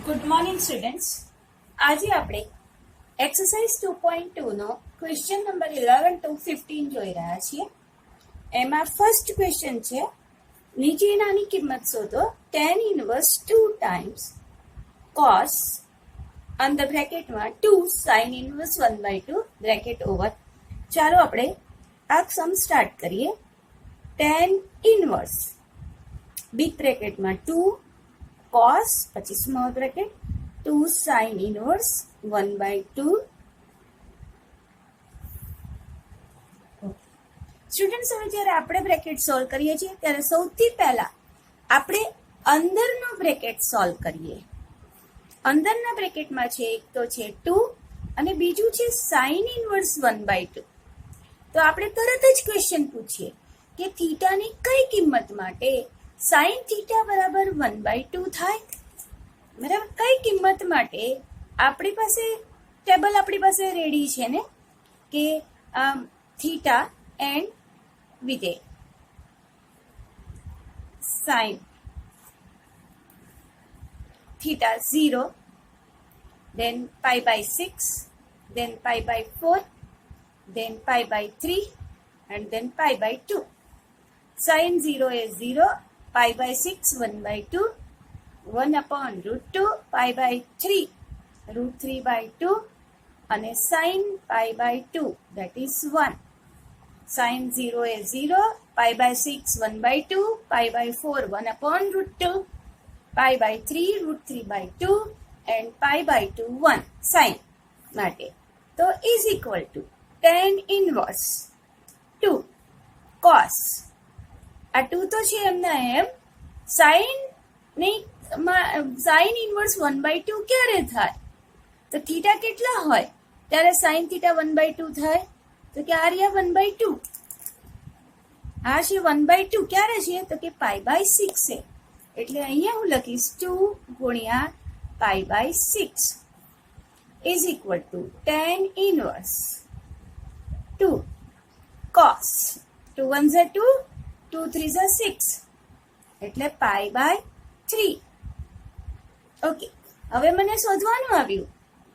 Good morning students. આજે આપણે exercise 2.2 નો ક્વેશ્ચન નંબર 11 to 15 જોઈ રહ્યા છીએ. એમાં ફર્સ્ટ ક્વેશ્ચન છે, નીચેનાની કિંમત શોધો. tan ઇન્વર્સ 2 times cos અંદર બ્રેકેટમાં 2 sin ઇન્વર્સ 1/2 બ્રેકેટ ઓવર. ચાલો આપણે આ સમ સ્ટાર્ટ કરીએ. tan ઇન્વર્સ બિગ બ્રેકેટમાં 2 cos પછી small bracket 2 sin inverse 1/2. Students, હવે જ્યારે આપણે બ્રેકેટ સોલ્વ કરીએ છીએ ત્યારે સૌથી પહેલા આપણે અંદરનો બ્રેકેટ સોલ્વ કરીએ. અંદરના બ્રેકેટમાં છે એક તો છે 2 અને બીજું છે sin ઇન્વર્સ 1/2. તો આપણે તરત જ ક્વેશ્ચન પૂછીએ કે થીટાની કઈ કિંમત માટે sin થીટા બરાબર 1/2 થાય. બરાબર, કઈ કિંમત માટે આપણી પાસે ટેબલ આપણી પાસે રેડી છે ને કે થીટા એન્ડ વિધેય sin theta 0, then pi/6, then pi/4, then pi/3 and then pi/2. sin 0 is 0, pi/6 1/2, 1/√2, pi/3 √3/2 અને sin pi/2 that is 1. sin 0 is 0, pi/6 1/2, pi/4 1/√2, pi/3 √3/2 and pi/2 1 sin માટે. તો is equal to tan inverse 2 cos. આ 2 તો છે એમના એમ. sin inverse 1/2 ક્યારે થાય? તો થીટા કેટલા હોય ત્યારે sin થીટા 1/2 થાય? તો કે આ રહ્યા 1/2. આ છે 1/2 ક્યારે છે? તો કે pi/6 છે. એટલે અહીંયા હું લખીશ 2 ગુણ્યા pi/6 is equal to tan inverse 2 cos. 2 1s are 2, 2 3s are 6 એટલે pi/3. ઓકે, હવે મને શોધવાનું આવ્યું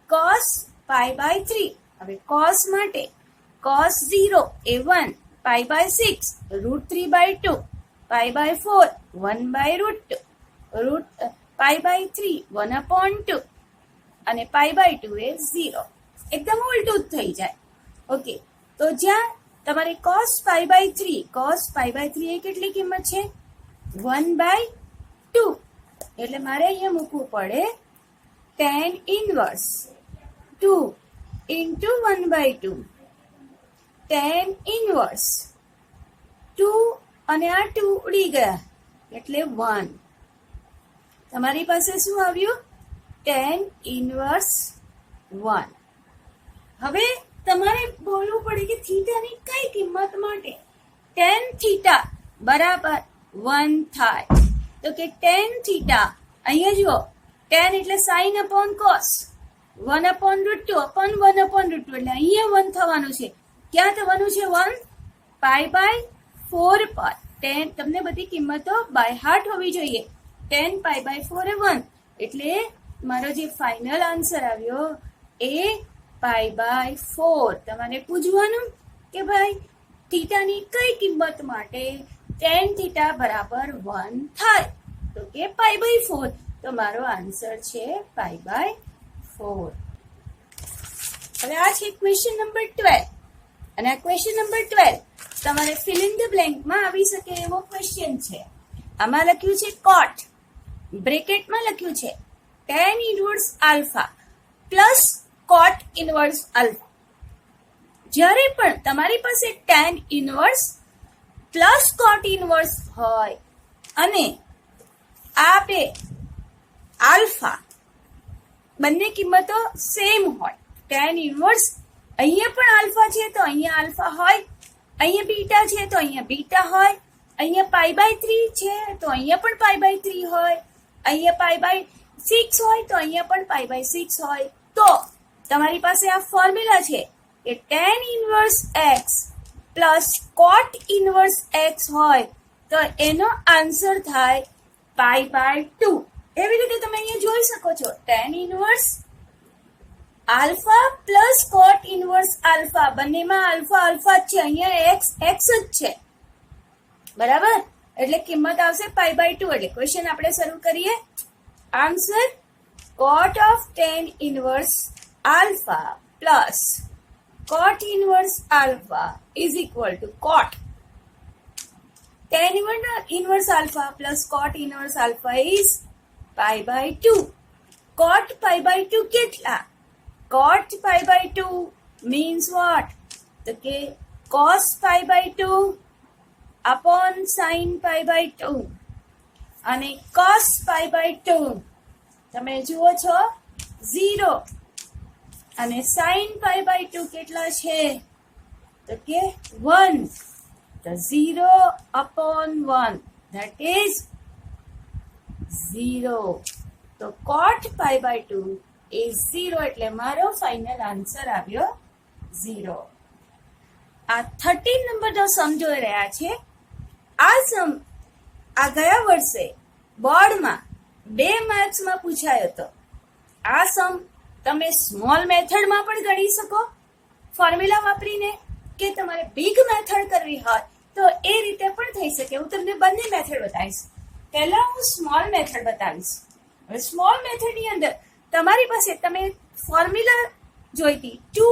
cos pi/3. હવે cos માટે cos 0 એ 1, pi/6 √3/2, pi/4 1/√2, pi/3 1/2 અને pi/2 એ 0. એકદમ ઉલટું જ થઈ જાય. ઓકે, તો જ્યાં તમારે cos pi/3 એ કેટલી કિંમત છે? 1/2. એટલે મારે અહીંયા મૂકવું પડે tan inverse 2 into 1/2. tan inverse 2 અને આ 2 ઉડી ગયા એટલે 1. તમારી પાસે શું આવ્યું? tan inverse 1. હવે તમારે બોલવું પડે કે થીટાની કઈ કિંમત માટે tan થીટા બરાબર 1 થાય. તો કે tan થીટા અહીંયા જુઓ, tan એટલે sin upon cos, 1/√2 upon 1/√2 એટલે અહીંયા 1 થવાનું છે. ક્યાં થવાનું છે 1? pi/4 પર. tan તમને બધી કિંમતો બાય હાર્ટ હોવી જોઈએ. tan pi/4 એ 1 એટલે મારો જે ફાઇનલ આન્સર આવ્યો એ pi/4. તમારે પૂછવાનું કે ભાઈ થીટાની કઈ કિંમત માટે tan થીટા બરાબર 1 થાય? તો કે pi/4. તો મારો આન્સર છે pi/4. હવે આ છે ક્વેશ્ચન નંબર 12 અને આ ક્વેશ્ચન નંબર 12 તમારે ફિલ ઇન ધ બ્લેન્કમાં આવી શકે એવો ક્વેશ્ચન છે. આમાં લખ્યું છે cot, બ્રેકેટમાં લખ્યું છે tan inverse alpha plus cot inverse alpha. જ્યારે પણ તમારી પાસે tan inverse plus cot inverse હોય અને આ બે આલ્ફા બંને કિંમતો સેમ હોય, tan ઇન્વર્સ અહીંયા પણ આલ્ફા છે તો અહીંયા આલ્ફા હોય, અહીંયા બીટા છે તો અહીંયા બીટા હોય, અહીંયા pi/3 છે તો અહીંયા પણ pi/3 હોય, અહીંયા pi/6 હોય તો અહીંયા પણ pi/6 હોય, તો તમારી પાસે આ ફોર્મ્યુલા છે કે tan inverse x plus cot inverse x હોય તો એનો આન્સર થાય pi/2. એવી રીતે તમે અહીંયા જોઈ શકો છો tan ઇનવર્સ આલ્ફા પ્લસ કોટ ઇનવર્સ આલ્ફા, બંનેમાં આલ્ફા આલ્ફા જ છે, અહીંયા એક્સ એક્સ જ છે, બરાબર. એટલે કિંમત આવશે π/2. એટલે ક્વેશ્ચન આપણે શરૂ કરીએ. Answer cot of tan inverse alpha plus cot inverse alpha is equal to cot tan inverse alpha plus cot inverse alpha is π/2. cot π/2 કેટલા? cot π/2 means what? તો કે cos π/2 upon sin π/2 અને cos π/2 તમે જુઓ છો 0 અને sin π/2 કેટલા છે? તો કે 1. તો 0 upon 1 that is 0. તો cot π/2 is 0. એટલે મારો ફાઇનલ આન્સર આવ્યો 0. આ 13 નંબરનો સમ જોઈ રહ્યા છે. આ સમ આ ગયા વર્ષે બોર્ડમાં 2 માર્ક્સમાં પૂછાયો હતો. આ સમ તમે સ્મોલ મેથડમાં પણ ગણી શકો ફોર્મ્યુલા વાપરીને, કે તમારે બિગ મેથડ કરવી હોય તો એ રીતે પણ થઈ શકે. હું તમને બંને મેથડ બતાવીશ. પહેલા હું સ્મોલ મેથડ બતાવીશ. હવે સ્મોલ મેથડની અંદર તમારી પાસે તમે ફોર્મ્યુલા જોઈતી 2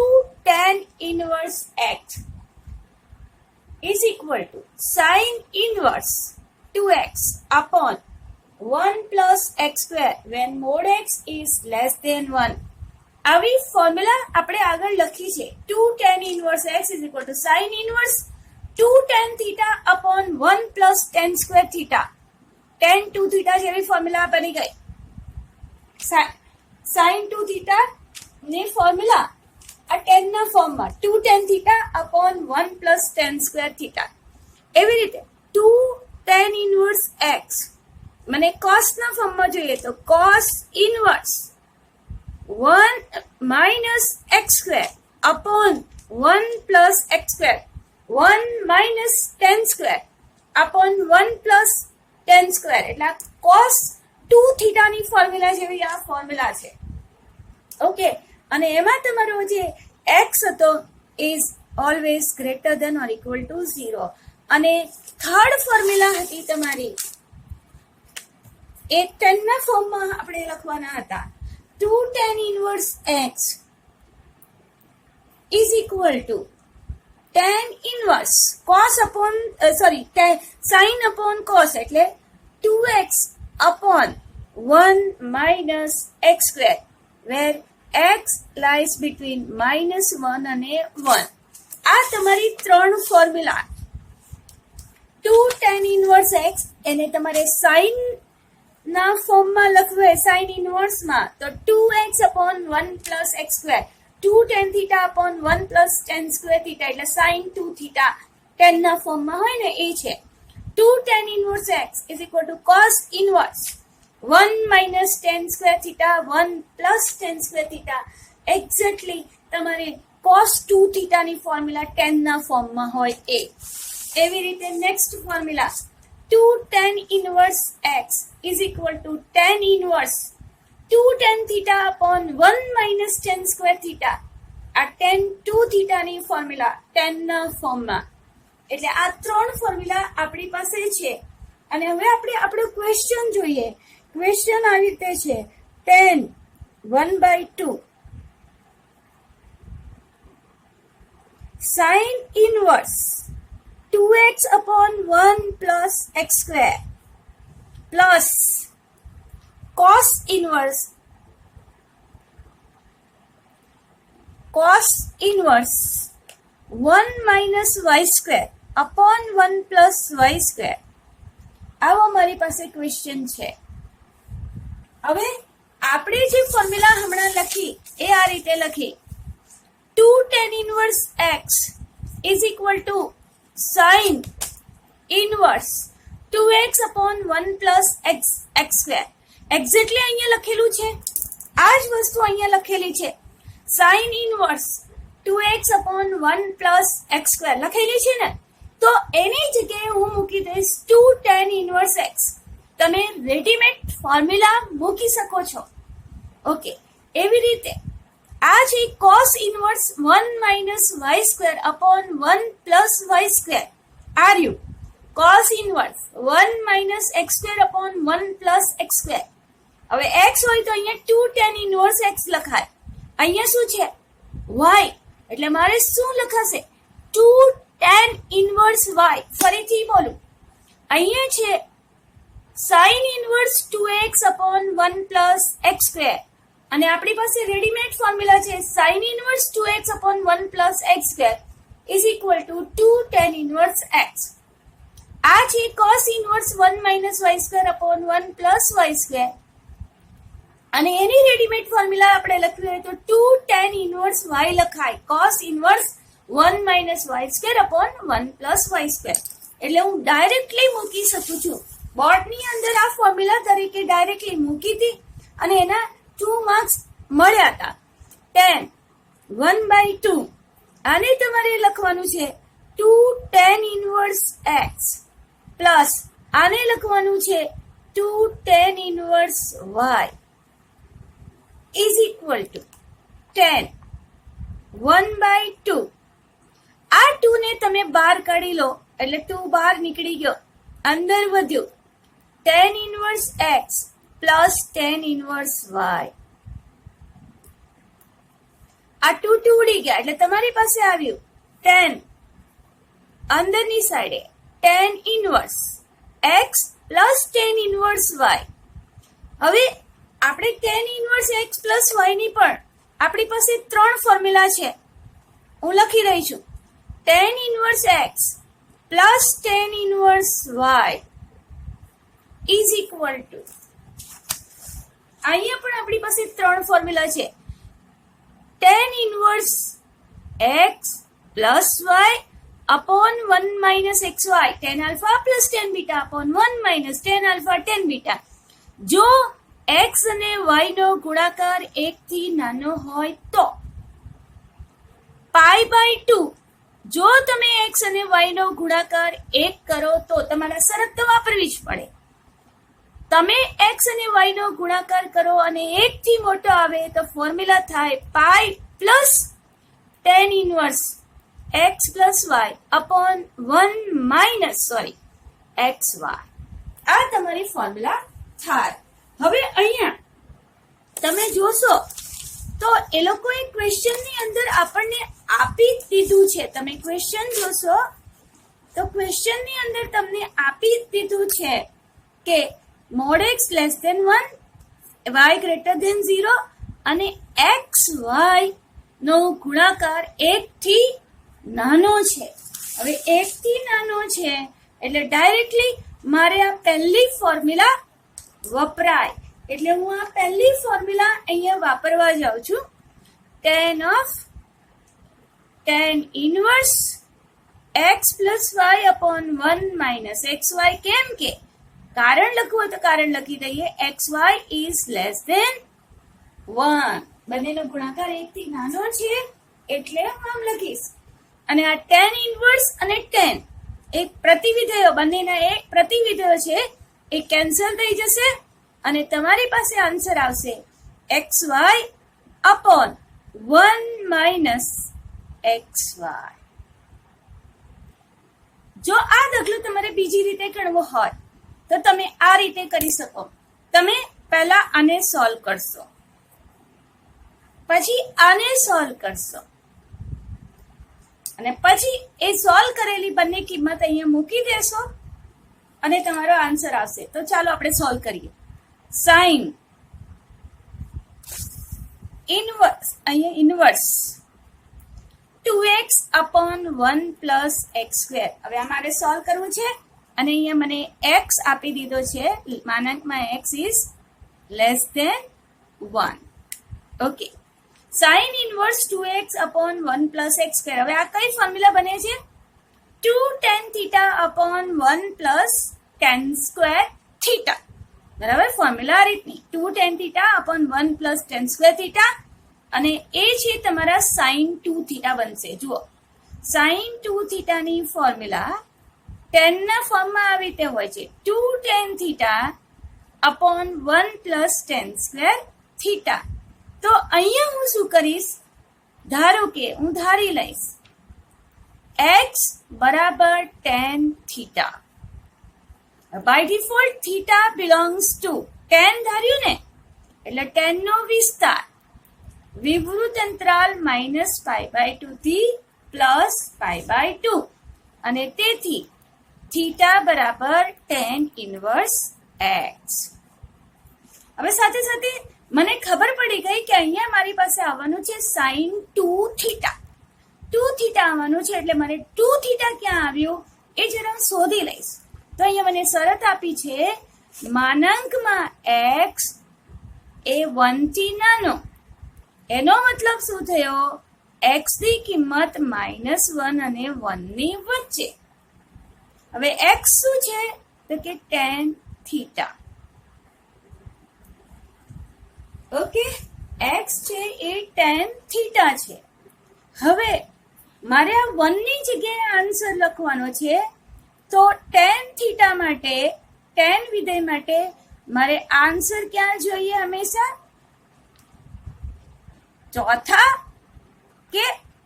tan inverse x is equal to sin inverse 2x upon 1 plus x square when mod x is less than 1. આવી ફોર્મ્યુલા આપણે આગળ લખી છે. 2 tan inverse x is equal to sin inverse 2 tan theta upon 1 plus tan square theta. tan 2 theta જેવી formula બની ગઈ. sin 2 theta ની formula આ tan ના ફોર્મમાં 2 tan theta upon 1 plus tan square theta. એવી રીતે 2 tan inverse x મને cos ના ફોર્મમાં જોઈએ તો cos inverse 1 minus x square upon 1 plus x square 1 minus tan square upon 1 plus tan square. એટલે cos 2 theta ની ફોર્મ્યુલા જેવી આ ફોર્મ્યુલા છે. ઓકે, અને એમાં તમારો જે x હતો is always greater than or equal to 0. અને થર્ડ ફોર્મ્યુલા હતી તમારી એ tan ના ફોર્મમાં આપણે લખવાના હતા. 2 tan inverse x is equal to tan inverse cos upon sin upon cos, એટલે 2x upon 1 minus x square where x lies between -1 અને 1. આ તમારી 3 ફોર્મ્યુલા. 2 tan inverse x એને તમારે sin ના ફોર્મમાં લખવું હોય sin inverse માં તો 2x upon 1 plus x square 2 tan theta upon 1 plus tan square theta, એટલે sin 2 theta tan ના ફોર્મમાં હોય ને એ છે. 2 tan inverse x is equal to cos inverse 1 minus tan square theta 1 plus tan square theta. Exactly તમારે cos 2 theta ની formula tan ના ફોર્મમાં હોય એ. એવી રીતે next formula 2 tan inverse x is equal to tan inverse 2 tan theta upon 1 minus tan square theta. આ tan 2 theta ની formula tan ના ફોર્મમાં. એટલે આ 3 ફોર્મ્યુલા આપણી પાસે છે. અને હવે આપણે આપણો ક્વેશ્ચન જોઈએ. ક્વેશ્ચન આવી રીતે છે tan 1/2 sin inverse 2x upon 1 plus x square plus cos inverse 1 minus y square upon 1 plus y square. આવો મારી પાસે ક્વેશ્ચન છે. હવે આપણે જે ફોર્મ્યુલા હમણાં લખી એ આ રીતે લખી 2 tan inverse x is equal to sin inverse 2x upon 1 plus x square. Exactly અહીંયા લખેલું છે. આ જ વસ્તુ અહીંયા લખેલી છે. sin inverse 2x upon 1 plus x square લખેલી છે ને, તો એની જગ્યાએ હું મૂકી દઈશ 2 tan inverse x. તમે રેડીમેડ ફોર્મ્યુલા મૂકી શકો છો. ઓકે, એવી રીતે આ છે cos inverse 1 minus y square upon 1 plus y square. Are you cos inverse 1 minus x square upon 1 plus x square. હવે એક્સ હોય તો અહીંયા 2 tan ઇનવર્સ એક્સ લખાય. અહીંયા શું છે? વાય, એટલે મારે શું લખાશે? 2 tan ઇનવર્સ વાય. ફરીથી બોલું, અહીંયા છે sin inverse 2x upon 1 plus x square, અને આપણી પાસે રેડીમેડ ફોર્મ્યુલા છે sin inverse 2x upon 1 plus x square is equal to 2 tan inverse x. આ છે cos inverse 1 minus y square upon 1 plus y square, અને એની readymade formula આપણે લખવી હોય તો 2 tan ઇનવર્સ વાય લખાય. cos inverse 1 minus y square upon 1 plus y square. એટલે હું ડાયરેક્ટલી મૂકી શકું છું. બોર્ડની અંદર આ ફોર્મ્યુલા તરીકે ડાયરેક્ટલી મૂકી હતી અને એના 2 માર્ક્સ મળ્યા હતા. tan 1/2, આને તમારે લખવાનું છે 2 tan ઇનવર્સ એક્સ પ્લસ આને લખવાનું છે 2 tan inverse y is equal to tan 1/2. આ 2 ને તમે બહાર કાઢી લો એટલે 2 બહાર નીકળી ગયો, અંદર વધ્યું tan inverse x plus tan inverse y. આ 2 ઉડી ગયા એટલે તમારી પાસે આવ્યું tan અંદરની સાઈડે tan inverse x plus tan inverse y. હવે આપણે tan inverse x plus y ની પણ આપણી પાસે 3 ફોર્મ્યુલા છે. હું લખી રહી છું tan inverse x plus tan inverse y is equal to, અહીંયા પણ આપણી પાસે 3 ફોર્મ્યુલા છે. tan inverse x plus y upon 1 minus x y, tan alpha plus tan beta upon 1 minus tan alpha tan beta. જો x અને y નો ગુણાકાર 1 થી નાનો હોય તો π/2. જો તમે એક્સ અને વાય નો ગુણાકાર 1 કરો તો તમારે શરત તો વાપરવી જ પડે. તમે એક્સ અને વાય નો ગુણાકાર કરો અને 1 થી મોટો આવે તો ફોર્મ્યુલા થાય pi plus tan inverse x plus y upon 1 minus x y. આ તમારી ફોર્મ્યુલા થાય. હવે અહીંયા તમે જોશો તો એ લોકોએ ક્વેશ્ચનની અંદર આપણને આપી દીધું છે. તમે ક્વેશ્ચન જોશો તો ક્વેશ્ચનની અંદર તમને આપી દીધું છે કે mod x less than 1, y greater than 0 અને એક્સ વાય નો ગુણાકાર 1 થી નાનો છે. હવે 1 થી નાનો છે એટલે ડાયરેક્ટલી મારે આ પહેલી ફોર્મ્યુલા વપરાય. એટલે હું આ પહેલી ફોર્મ્યુલા અહીંયા વાપરવા જાઉં છું. tan inverse x plus y upon 1 minus x y. કેમ કે કારણ લખવું હોય તો કારણ લખી દઈએ. X y is less than 1. બંનેનો ગુણાકાર 1 થી નાનો છે એટલે હું આમ લખીશ. અને આ tan ઇનવર્સ અને tan એક પ્રતિવિધેયો, બંનેના એક પ્રતિવિધેયો છે, એ કેન્સલ થઈ જશે અને તમારી પાસે આન્સર આવશે x y upon 1 minus x y. જો આ દાખલો તમારે બીજી રીતે ગણવો હોય તો તમે આ રીતે કરી શકો. તમે પહેલા આને સોલ્વ કરશો, પછી આને સોલ્વ કરશો અને પછી એ સોલ્વ કરેલી બંને કિંમત અહીંયા મૂકી દેશો અને તમારો આન્સર આવશે. તો ચાલો આપણે સોલ્વ કરીએ. સાઇન ઇનવર્સ, અહીંયા inverse 2x upon 1 plus x square. હવે આ મારે સોલ્વ કરવું છે અને અહીંયા મને x આપી દીધો છે, માનાંકમાં x is less than 1. Okay, sine inverse 2x upon 1 plus x square. હવે આ કઈ ફોર્મ્યુલા બને છે? 2 tan theta upon 1 plus tan square theta. બરાબર, ફોર્મ્યુલા આ રીતની 2 tan theta upon 1 plus tan square theta, અને એ છે તમારા sin 2 થીટા બનશે. જુઓ, sin 2 થીટાની ફોર્મ્યુલા tan ના ફોર્મમાં આવી રીતે હોય છે 2 tan theta upon 1 plus ten square theta. તો અહીંયા હું શું કરીશ, ધારો કે હું ધારી લઈશ x બરાબર tan theta. By default theta belongs to tan ધાર્યું ને, એટલે tan નો વિસ્તાર વિવૃત અંતરાલ -π/2 થી +π/2 અને તેથી થીટા બરાબર tan ઇન્વર્સ x. હવે સાથે સાથે મને ખબર પડી ગઈ કે અહીંયા મારી પાસે આવવાનું છે sin 2 થીટા. 2 થીટા આવવાનું છે, એટલે મને 2 થીટા ક્યાં આવ્યું એ જરા શોધી લઈશ. તો અહીંયા મને શરત આપી છે માનાંકમાં x એ 1 થી નાનો. એનો મતલબ શું થયો, x ની કિંમત -1 અને 1 ની વચ્ચે. હવે x શું છે, તો કે tan થીટા. ઓકે, x છે એ tan થીટા છે. હવે મારે આ 1 ની જગ્યાએ આન્સર લખવાનો છે, તો tan થીટા માટે, tan વિધેય માટે મારે આન્સર ક્યાં જોઈએ હંમેશા, ચોથા કે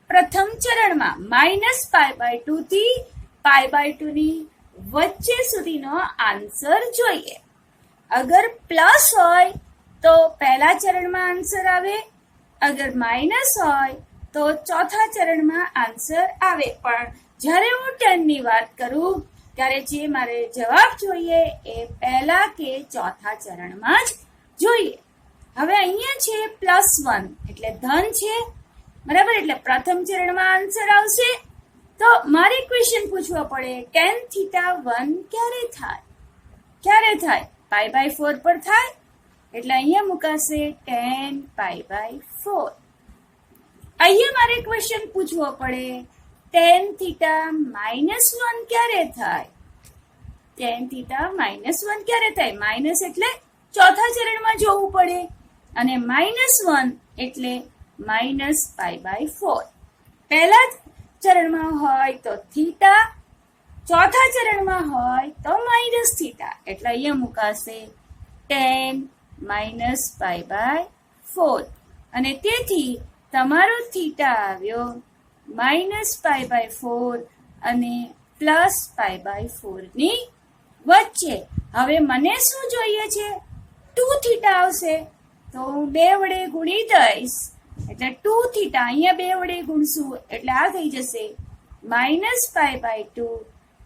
પ્રથમ ચરણમાં -π/2 થી π/2 ની વચ્ચે સુધીનો આન્સર જોઈએ. અગર પ્લસ હોય તો પહેલા ચરણમાં આન્સર આવે, અગર માઇનસ હોય તો ચોથા ચરણમાં આન્સર આવે. પણ જ્યારે હું 10 ની વાત કરું ત્યારે જે મારે જવાબ જોઈએ એ પહેલા કે ચોથા ચરણમાં જ જોઈએ. હવે અહીંયા છે +1 એટલે ધન છે, બરાબર, એટલે પ્રથમ ચરણમાં આન્સર આવશે. તો મારે ક્વેશ્ચન પૂછવો પડે tan થીટા 1 ક્યારે થાય, ક્યારે થાય, π/4 પર થાય, એટલે અહીંયા મુકાશે tan π/4. અહીંયા મારે ક્વેશ્ચન પૂછવો પડે tan થીટા -1 ક્યારે થાય, tan થીટા -1 ક્યારે થાય, માઇનસ એટલે ચોથા ચરણમાં જોવું પડે, અને -1 એટલે -π/4. પહેલા ચરણમાં હોય તો થીટા, ચોથા ચરણમાં હોય તો માઇનસ થીટા, એટલે અહીંયા મુકાશે tan -π/4. અને તેથી તમારો થીટા આવ્યો -π/4 અને +π/4 ની વચ્ચે. હવે મને શું જોઈએ છે, 2 થીટા આવશે, તો હું 2 વડે ગુણી દઈશ, એટલે 2 થીટા અહીંયા 2 વડે ગુણશું એટલે આ થઈ જશે -π/2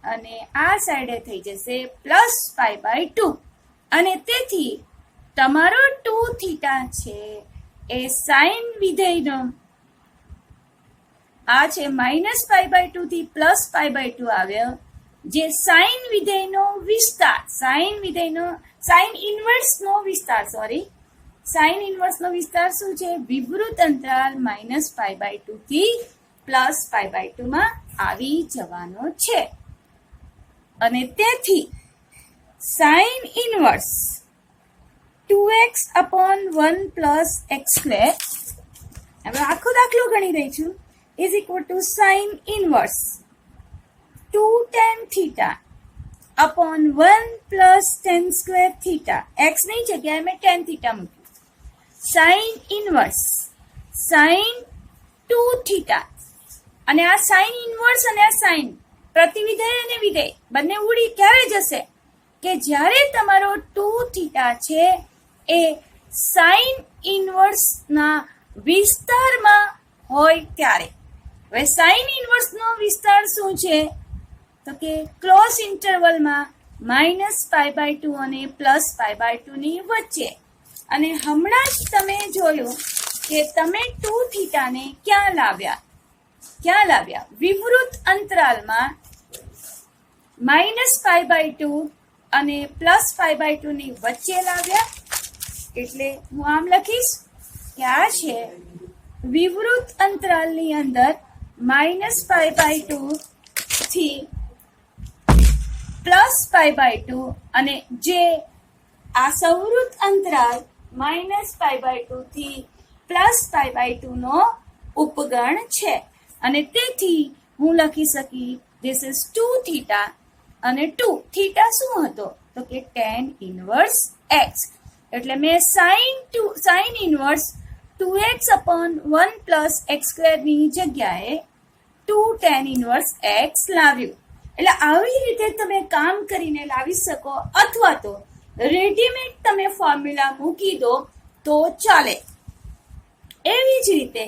અને આ સાઈડે થઈ જશે +π/2. અને તેથી તમારો 2 થીટા છે એ સાઇન વિધેયનો, આ છે -π/2 થી +π/2 આવ્યો, જે સાઇન વિધેયનો વિસ્તાર, સાઇન ઇન્વર્સનો વિસ્તાર, સાઇન ઇન્વર્સનો વિસ્તાર શું છે, વિવૃત અંતરાલ -π/2 થી +π/2 માં આવી જવાનો છે. અને તેથી સાઇન ઇન્વર્સ 2x/1 + x², હવે આખો દાખલો ગણી રહી છું, is equal two sine inverse 2 tan theta upon 1 + tan² theta. x ની જગ્યાએ મેં tan થીટા મૂક્યું. સાઇન ઇન્વર્સ સાઇન 2 થીટા, અને આ સાઇન ઇન્વર્સ અને આ સાઇન પ્રતિવિધેય અને વિધેય બંને ઉડી ક્યારે જશે, કે જ્યારે તમારો 2 થીટા છે એ સાઇન ઇન્વર્સના વિસ્તારમાં હોય ત્યારે. હવે સાઇન ઇન્વર્સનો વિસ્તાર શું છે, તો કે ક્લોઝ ઇન્ટરવલમાં -π/2 અને +π/2 ની વચ્ચે. અને હમણાં જ તમે જોયું કે તમે 2 થીટાને ક્યાં લાવ્યા, વિવૃત અંતરાલમાં -π/2 અને +π/2 ની વચ્ચે લાવ્યા. એટલે હું આમ લખીશ કે આ છે વિવૃત અંતરાલની અંદર -π/2 થી +π/2, અને જે આ સંવૃત અંતરાલ -π/2 થી +π/2 નો ઉપગણ છે. અને તેથી હું લખી શકી ધીસ ઇઝ 2 થીટા, અને 2 થીટા શું હતો, તો કે tan ઇન્વર્સ એક્સ, એટલે મેં sign inverse 2x upon 1 plus x square ની જગ્યાએ 2 tan inverse x લાવ્યું. એટલે આવી રીતે તમે કામ કરીને લાવી શકો, અથવા તો રેડીમેડ તમે ફોર્મ્યુલા મૂકી દો તો ચાલે. એવી જ રીતે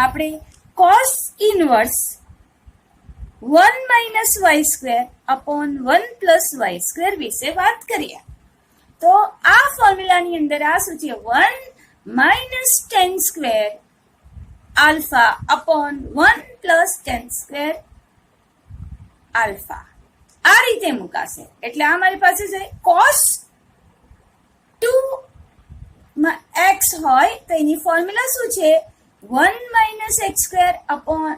આપણે cos inverse 1 minus y square upon 1 plus y square વિશે વાત કરીએ. તો આ ફોર્મ્યુલાની અંદર આ શું છે? 1 minus tan square alpha upon 1 plus tan square alpha. આ રીતે મુકાશે. એટલે આ મારી પાસે છે cos 2x હોય તો એની ફોર્મ્યુલા શું છે? 1 minus x square upon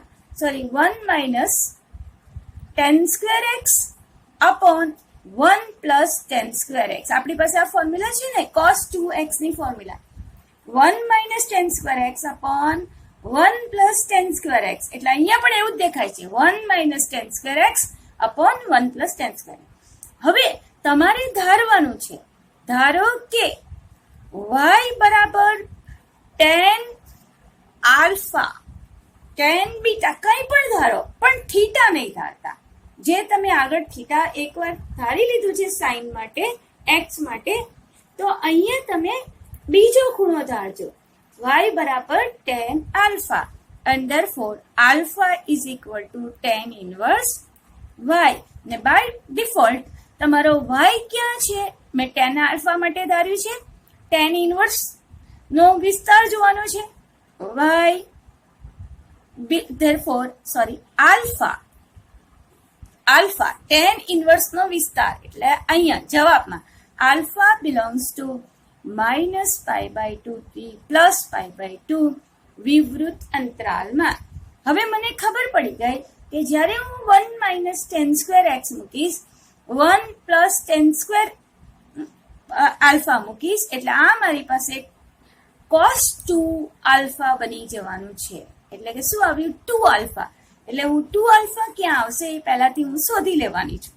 1 minus tan square x upon 1 plus tan square x. આપણી પાસે આ ફોર્મ્યુલા છે ને, cos 2x ની formula 1 minus tan square x upon 1 plus tan square x. એટલે અહીંયા પણ એવું જ દેખાય છે, 1 minus tan square x upon 1 plus tan square x. હવે તમારે ધારવાનું છે, ધારો કે y બરાબર tan આલ્ફા tan બીટા કંઈ પણ ધારો, પણ થીટા નહીં ધારતા. જે તમે આગળ થીટા એકવાર ધારી લીધું છે સાઇન માટે, x માટે, તો અહીંયા તમે બીજો ખૂણો ધારજો, y બરાબર tan alpha, and therefore alpha is equal to tan inverse y. ને બાય ડિફોલ્ટ તમારો y ક્યાં છે? મેં tan આલ્ફા માટે ધાર્યું છે, tan ઇનવર્સ નો વિસ્તાર જોવાનો છે, y therefore alpha tan inverse નો વિસ્તાર, એટલે અહીંયા જવાબમાં alpha belongs to -π/2 થી +π/2 વિવૃત અંતરાલમાં. હવે મને ખબર પડી ગઈ કે જ્યારે હું 1 minus tan square x મૂકીશ, 1 plus tan square alpha મૂકીશ, એટલે આ મારી પાસે cos 2 alpha બની જવાનું છે. એટલે કે શું આવ્યું? 2 alpha. એટલે હું 2 alpha ક્યાં આવશે એ પહેલાથી હું શોધી લેવાની છું.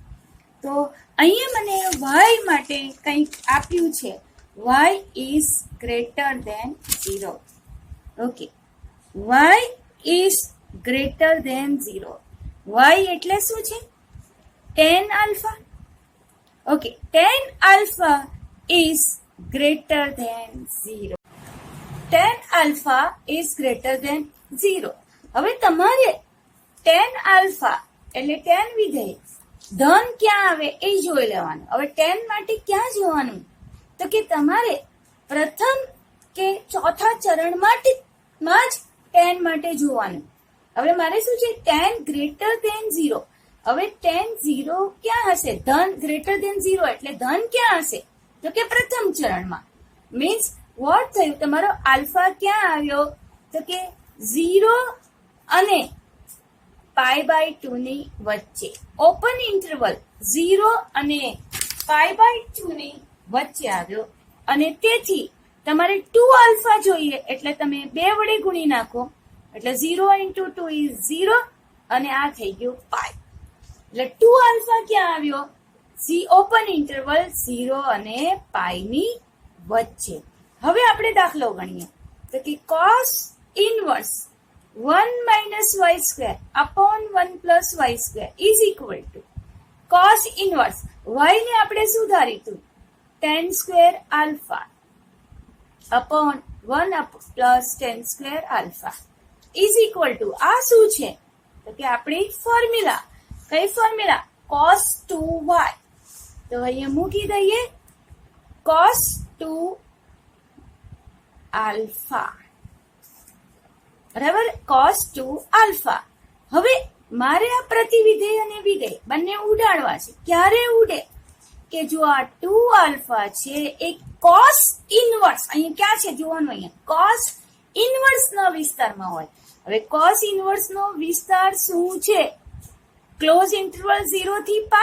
તો અહીંયા મને y માટે કંઈક આપ્યું છે, y is greater than 0. Okay, y is greater than 0. y એટલે શું છે? tan alpha. Okay, tan alpha is greater than 0. tan alpha is greater than 0. હવે તમારે tan alpha એટલે tan વિધેય ધન ક્યાં આવે એ જોઈ લેવાનું. હવે tan માટે ક્યાં જોવાનું? તો કે તમારે પ્રથમ કે ચોથા ચરણ માટે માં જ tan માટે જોવાનું. હવે મારે શું છે? tan greater than 0. હવે tan 0 ક્યાં હશે? ધન greater than 0 એટલે ધન ક્યાં હશે? તો કે પ્રથમ ચરણમાં. મીન્સ વોટ થયું? તમારો આલ્ફા ક્યાં આવ્યો? તો કે 0 અને π/2 ની વચ્ચે, ઓપન ઇન્ટરવલ 0 અને π/2 ની વચ્ચે આવ્યો. અને તેથી તમારે 2 આલ્ફા જોઈએ, એટલે તમે 2 વડે ગુણી નાખો, એટલે 0 × 2 is 0, અને આ થઈ ગયું π. એટલે 2 આલ્ફા ક્યાં આવ્યો? ઓપન ઇન્ટરવલ 0 અને π ની વચ્ચે. હવે આપણે દાખલો ગણીએ, તો કે cos inverse 1 minus y square upon 1 plus y square is equal to cos inverse y ને આપણે શું ધારીતું? tan square alpha upon 1 plus tan square alpha is equal to આ શું છે? તો કે આપણી ફોર્મ્યુલા. કઈ ફોર્મ્યુલા? cos 2y. તો અહીંયા મૂકી દઈએ cos 2 alpha. બરાબર, cos 2 alpha. હવે મારે આ પ્રતિવિધેય અને વિધેય બંને ઉડાડવા છે. ક્યારે ઉડે? કે જો આ 2 alpha છે એ cos ઇનવર્સ, અહીંયા ક્યાં છે જોવાનું, અહીંયા cos ઇનવર્સ ના વિસ્તારમાં હોય. હવે cos ઇનવર્સ નો વિસ્તાર શું છે? ક્લોઝ ઇન્ટરવલ 0 થી π.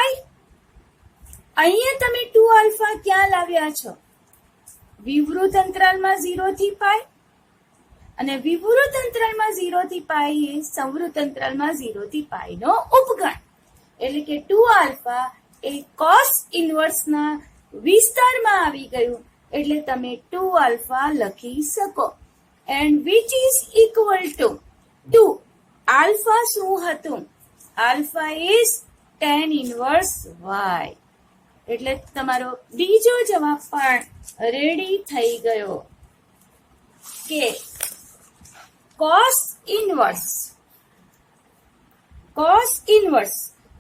અહીંયા તમે 2 alpha ક્યાં લાવ્યા છો? વિવૃત અંતરાલમાં 0 થી π, અને વિવૃત અંતરાલમાં 0 થી π એ સંવૃત અંતરાલમાં 0 થી π નો ઉપગણ. એટલે કે 2 આલ્ફા એ cos ઇનવર્સ ના વિસ્તારમાં આવી ગયું એટલે તમે 2 આલ્ફા લખી શકો. And which is equal to 2. Alpha શું હતું? Alpha is tan inverse y. એટલે તમારો બીજો જવાબ પણ રેડી થઈ ગયો કે cos inverse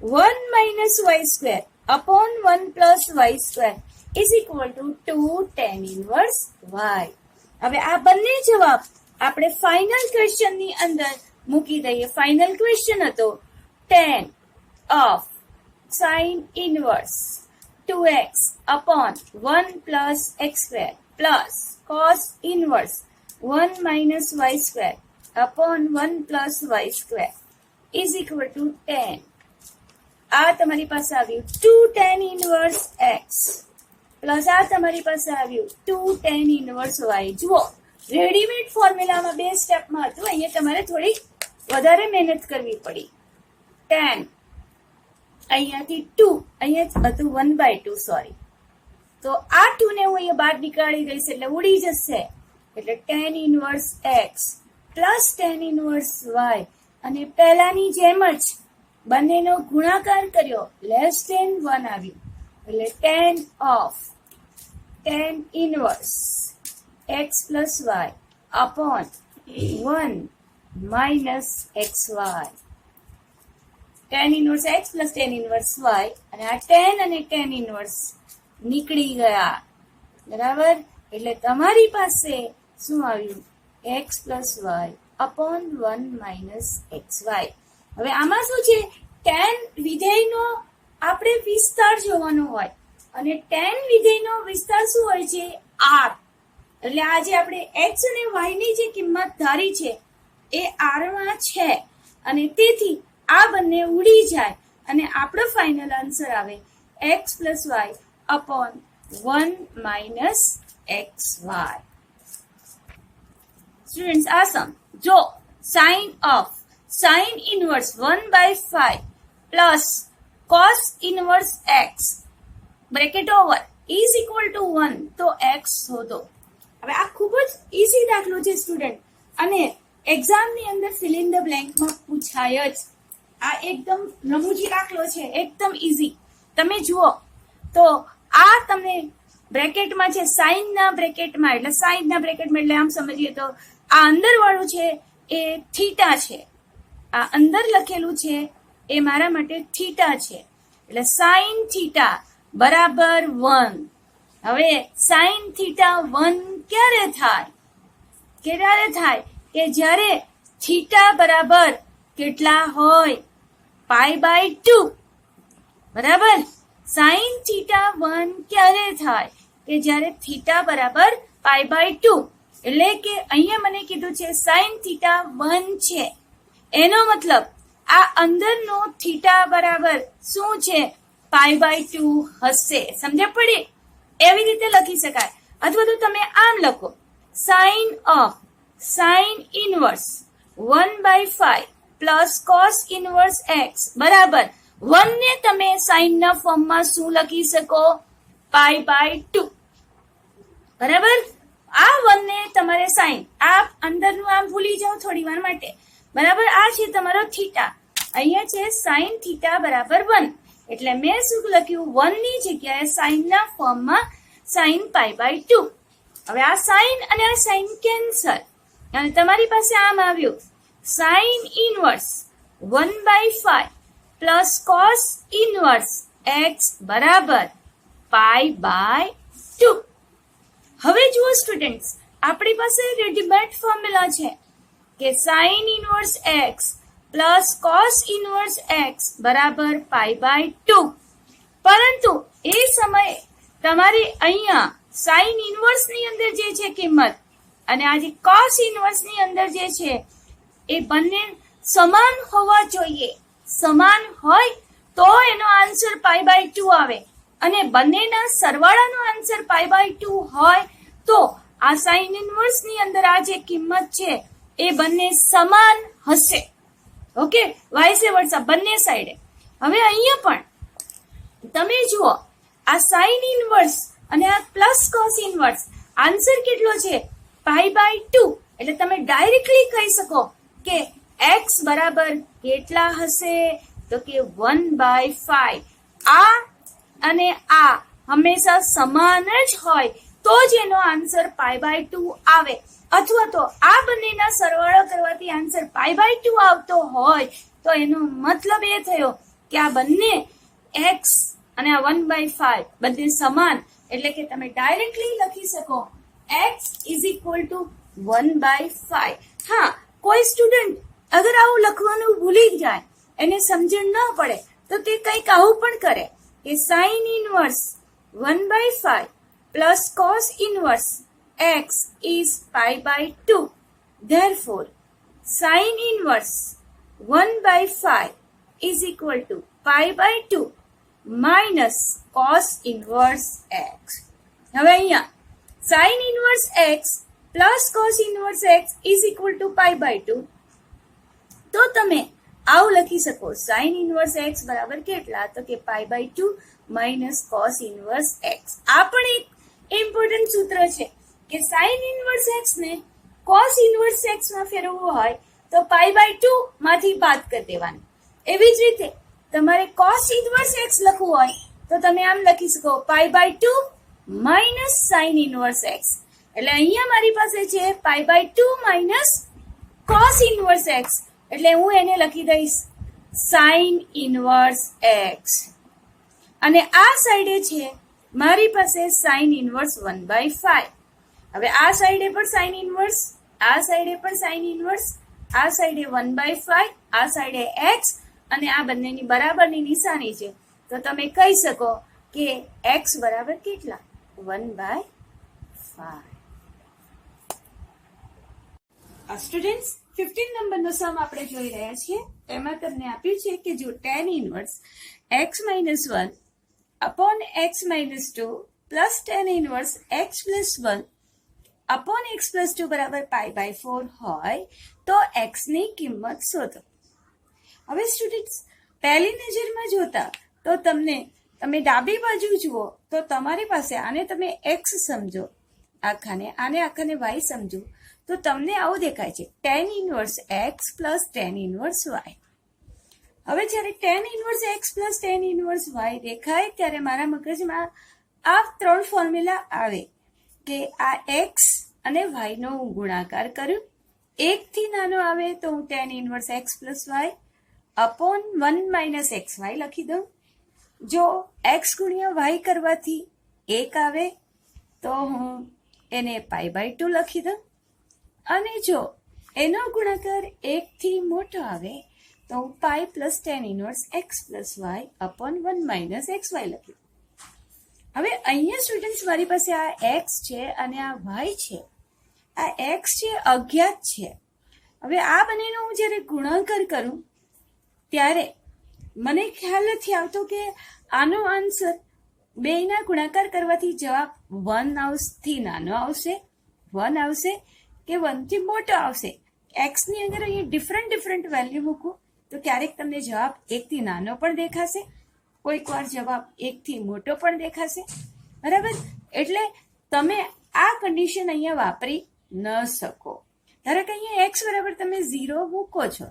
1 minus y square upon 1 plus y square is equal to 2 tan inverse y. હવે આ બંને જવાબ આપણે ફાઇનલ ક્વેશ્ચન ની અંદર મૂકી દઈએ. ફાઇનલ ક્વેશ્ચન હતો tan of sin inverse 2x upon 1 plus x square plus cos inverse 1 minus y square upon 1 plus y square is equal to tan. આ તમારી પાસે આવ્યું 2 tan inverse x પ્લસ આ તમારી પાસે આવ્યું 2 tan inverse y. જુઓ, રેડીમેડ ફોર્મ્યુલામાં 2 સ્ટેપમાં હતું, અહીંયા તમારે થોડી વધારે મહેનત કરવી પડી. tan અહીંયાથી 2, અહીંયા હતું 1/2, સોરી. તો આ 2 ને હું અહીંયા બહાર નીકાળી દઈશ એટલે ઉડી જશે. એટલે tan inverse x plus tan inverse y અને પહેલાની જેમ જ બંનેનો ગુણાકાર કર્યો, લેસ ધેન 1 આવ્યું. એટલે tan of tan inverse x plus y upon 1 minus xy. tan inverse x plus tan inverse y અને આ tan અને tan inverse નીકળી ગયા, બરાબર. એટલે તમારી પાસે શું આવ્યું? x plus y upon 1 minus xy. હવે આમાં શું છે? tan વિધેયનો આપણે વિસ્તાર જોવાનો હોય અને tan વિધેયનો વિસ્તાર શું હોય છે? r. એટલે આ જે આપણે x અને y ની જે કિંમત ધારી છે એ r માં છે અને તેથી આ બંને ઉડી જાય અને આપણો ફાઇનલ આન્સર આવે x plus y upon 1 minus xy. Students, આ સમ જો sin of sin inverse 1/5 plus cos inverse x bracket over is equal to 1 તો x શોધો. હવે આ ખૂબ જ ઈઝી દાખલો છે સ્ટુડન્ટ, અને એક્ઝામની અંદર ફિલ ઇન ધ બ્લેન્કમાં પૂછાય જ. આ એકદમ રમૂજી દાખલો છે, એકદમ ઈઝી. તમે જુઓ તો આ તમને બ્રેકેટમાં છે, સાઇનના બ્રેકેટમાં, એટલે સાઇનના બ્રેકેટમાં એટલે આમ સમજીએ તો આ અંદર વાળું છે એ થીટા છે, આ અંદર લખેલું છે એ મારા માટે થીટા છે. એટલે સાઇન થીટા બરાબર 1. હવે સાઇન થીટા 1 ક્યારે થાય? ક્યારે થાય? કે જ્યારે થીટા બરાબર કેટલા હોય? π/2. બરાબર. સાઇન થીટા 1 ક્યારે થાય? કે જ્યારે થીટા બરાબર π/2. એટલે કે અહીંયા મને કીધું છે સાઇન થીટા 1 છે, એનો મતલબ આ અંદરનો થીટા બરાબર શું છે? π/2 હશે. સમજ પડી? એવી રીતે લખી શકાય. અથવા તો તમે આમ લખો, sine of sine inverse 1/5 plus cos inverse x બરાબર 1 ને તમે સાઇનના ફોર્મમાં શું લખી શકો? π/2. બરાબર. આ 1 ને તમારે સાઇન, આ અંદરનું આમ ભૂલી જાઓ થોડી વાર માટે, બરાબર. આ છે તમારો થીટા, અહીંયા છે સાઇન થીટા બરાબર 1. એટલે મેં શું લખ્યું? 1 ની જગ્યાએ સાઇનના ફોર્મમાં સાઇન π/2. હવે આ સાઇન અને આ સાઇન કેન્સલ અને તમારી પાસે આમ આવ્યું sign inverse 1/5 plus cos inverse x બરાબર π/2. હવે જુઓ સ્ટુડન્ટ્સ, આપણી પાસે રેડીમેડ ફોર્મ્યુલા છે કે sine inverse x plus cos inverse x બરાબર π/2. પરંતુ એ સમયે તમારે અહીંયા સાઇન ઇનવર્સ ની અંદર જે છે કિંમત અને આ જે કોસ ઇનવર્સ ની અંદર જે છે એ બંને સમાન હોવા જોઈએ. સમાન હોય તો એનો આન્સર π/2 આવે અને બંનેના સરવાળાનો આન્સર π/2 હોય તો આ સાઇન ઇનવર્સ ની અંદર આ જે કિંમત છે એ બંને સમાન હશે. ઓકે, વાઇસ વર્સા બંને સાઈડે. હવે અહીંયા પણ તમે જુઓ આ સાઇન ઇનવર્સ અને આ પ્લસ કોસ ઇનવર્સ, આન્સર કેટલો છે? π/2. એટલે તમે ડાયરેક્ટલી કહી શકો કે x બરાબર કેટલા હશે? તો કે 1/5. આ અને આ હંમેશા સમાન જ હોય તો જ એનો આન્સર π/2 આવે, અથવા તો આ બંનેના સરવાળો કરવાથી આન્સર π/2 આવતો હોય તો એનો મતલબ એ થયો કે આ બંને x અને આ 1/5 બંને સમાન, એટલે કે તમે ડાયરેક્ટલી લખી શકો x = 1/5. હા, કોઈ સ્ટુડન્ટ અગર આવું લખવાનું ભૂલી જાય, એને સમજણ ન પડે, તો તે કંઈક આવું પણ કરે કે sign inverse 1/5 plus cos inverse x is π/2. Therefore, sin inverse 1/5 is equal to π/2 minus cos inverse x. હવે અહીંયા sin inverse x plus cos inverse x is equal to π/2. તો તમે આવું લખી શકો sin inverse x બરાબર કેટલા? તો કે π/2 minus cos inverse x. આ પણ એક ઇમ્પોર્ટન્ટ સૂત્ર છે કે sin inverse x ને cos inverse x માં ફેરવવું હોય તો π/2 માંથી બાદ કરી દેવાનું. એવી જ રીતે તમારે cos inverse x લખવું હોય તો તમે આમ લખી શકો π/2 minus sin inverse x. એટલે અહીંયા મારી પાસે છે π/2 minus cos inverse x, એટલે હું એને લખી દઈશ sin inverse x. અને આ સાઈડે છે મારી પાસે sin inverse 1/5. હવે આ સાઈડે પણ sin inverse, આ સાઈડે પણ sin inverse, આ સાઈડે 1/5, આ સાઈડે x, અને આ બંનેની બરાબરની નિશાની છે, તો તમે કહી શકો કે x બરાબર કેટલા? 1/5. સ્ટુડન્ટ્સ, 15 નંબરનો સમ આપણે જોઈ રહ્યા છીએ. એમાં તમને આપ્યું છે કે જો tan inverse x - 1 upon x - 2 plus tan inverse x + 1 upon x + 2 બરાબર π/4 હોય તો x ની કિંમત શોધો. હવે સ્ટુડન્ટ્સ, પહેલી નજરમાં જોતા તો તમે ડાબી બાજુ જુઓ તો તમારી પાસે આને તમે x સમજો, આને આખાને y સમજો, તો તમને આવું દેખાય છે tan inverse x plus tan inverse y. હવે જ્યારે tan inverse x plus tan inverse y દેખાય ત્યારે મારા મગજમાં આ ત્રણ ફોર્મ્યુલા આવે કે આ x અને y નો હું ગુણાકાર કરું, 1 થી નાનો આવે તો હું tan inverse x plus y upon 1 - xy લખી દઉં. જો x ગુણ્યા y કરવાથી 1 આવે તો હું એને π/2 લખી દઉં, અને જો એનો ગુણાકાર 1 થી મોટો આવે તો હું π plus tan inverse x plus y upon 1 - xy લખી. હવે અહીંયા સ્ટુડન્ટ્સ મારી પાસે આ x છે અને આ y છે. આ x છે અજ્ઞાત છે. હવે આ બંનેનો હું જ્યારે ગુણાકાર કરું ત્યારે મને ખ્યાલ નથી આવતો કે આનો આન્સર બેના ગુણાકાર કરવાથી જવાબ 1 થી નાનો આવશે, 1 આવશે કે 1 થી મોટો આવશે. x ની અંદર અહીંયા ડિફરન્ટ વેલ્યુ મૂકું તો ક્યારેક તમને જવાબ 1 થી નાનો પણ દેખાશે, કોઈક વાર જવાબ 1 થી મોટો પણ દેખાશે. બરાબર? એટલે તમે આ કન્ડિશન અહીંયા વાપરી ન શકો. ધારો કે અહીંયા x બરાબર તમે 0 મૂકો છો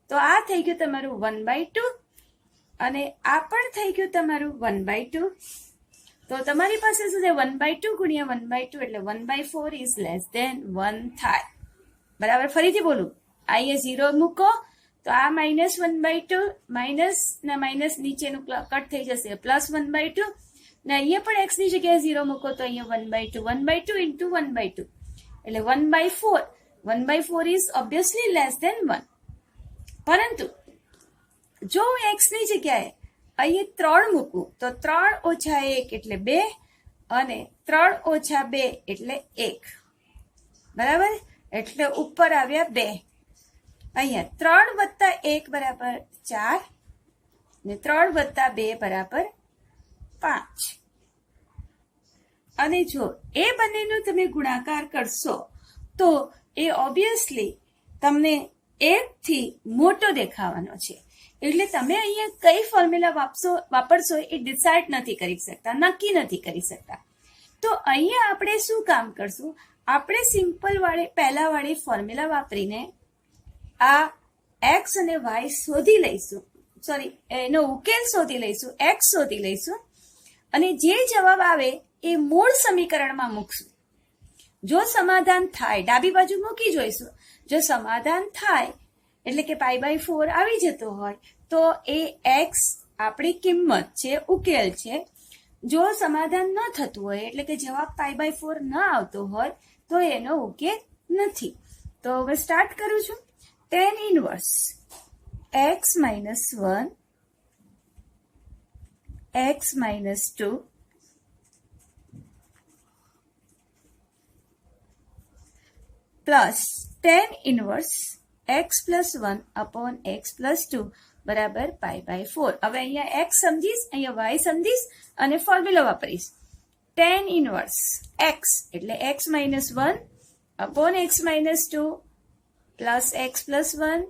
તો આ થઈ ગયું તમારું 1/2 અને આ પણ થઈ ગયું તમારું 1/2. તો તમારી પાસે શું છે? 1/2 ગુણ્યા 1/2 એટલે 1/4 ઇઝ લેસ ધેન 1 થાય. બરાબર? ફરીથી બોલું, અહીંયા 0 મૂકો તો આ -1/2, માઇનસ ને માઇનસ નીચેનું કટ થઈ જશે, +1/2, ને અહીંયા પણ x ની જગ્યાએ 0 મૂકો તો અહીંયા 1/2, 1/2 into 1/2 એટલે 1/4. 1/4 ઇઝ ઓબ્વિયસલી લેસ ધેન 1. પરંતુ જો હું x ની જગ્યાએ અહીંયા 3 મૂકું તો 3 - 1 એટલે 2 અને 3 - 2 એટલે 1. બરાબર? એટલે ઉપર આવ્યા 2. અહીંયા 3 + 1 બરાબર 4 ને 3 + 2 બરાબર 5. અને જો એ બંનેનો તમે ગુણાકાર કરશો તો એ ઓબ્વિયસલી તમને 1 થી મોટો દેખાવાનો છે. એટલે તમે અહીંયા કઈ ફોર્મ્યુલા વાપરશો એ ડિસાઇડ નથી કરી શકતા, નક્કી નથી કરી શકતા. તો અહીંયા આપણે શું કામ કરશું, આપણે સિમ્પલ પહેલા વાળી ફોર્મ્યુલા વાપરીને આ એક્સ અને વાય શોધી લઈશું, એનો ઉકેલ શોધી લઈશું, એક્સ શોધી લઈશું અને જે જવાબ આવે એ મૂળ સમીકરણમાં મૂકશું. જો સમાધાન થાય ડાબી બાજુ મૂકી જોઈશું, જો સમાધાન થાય એટલે કે π/4 આવી જતો હોય તો એ એક્સ આપણી કિંમત છે, ઉકેલ છે. જો સમાધાન ન થતું હોય એટલે કે જવાબ π/4 ન આવતો હોય તો એનો ઉકેલ નથી. તો હવે સ્ટાર્ટ કરું છું. tan inverse x - 1 x - 2 plus tan inverse x + 1 upon x + 2 બરાબર π/4. હવે અહીંયા x સમજીશ, અહીંયા y સમજીશ અને ફોર્મ્યુલા વાપરીશ. tan ઇનવર્સ x એટલે x - 1 upon x - 2 plus x + 1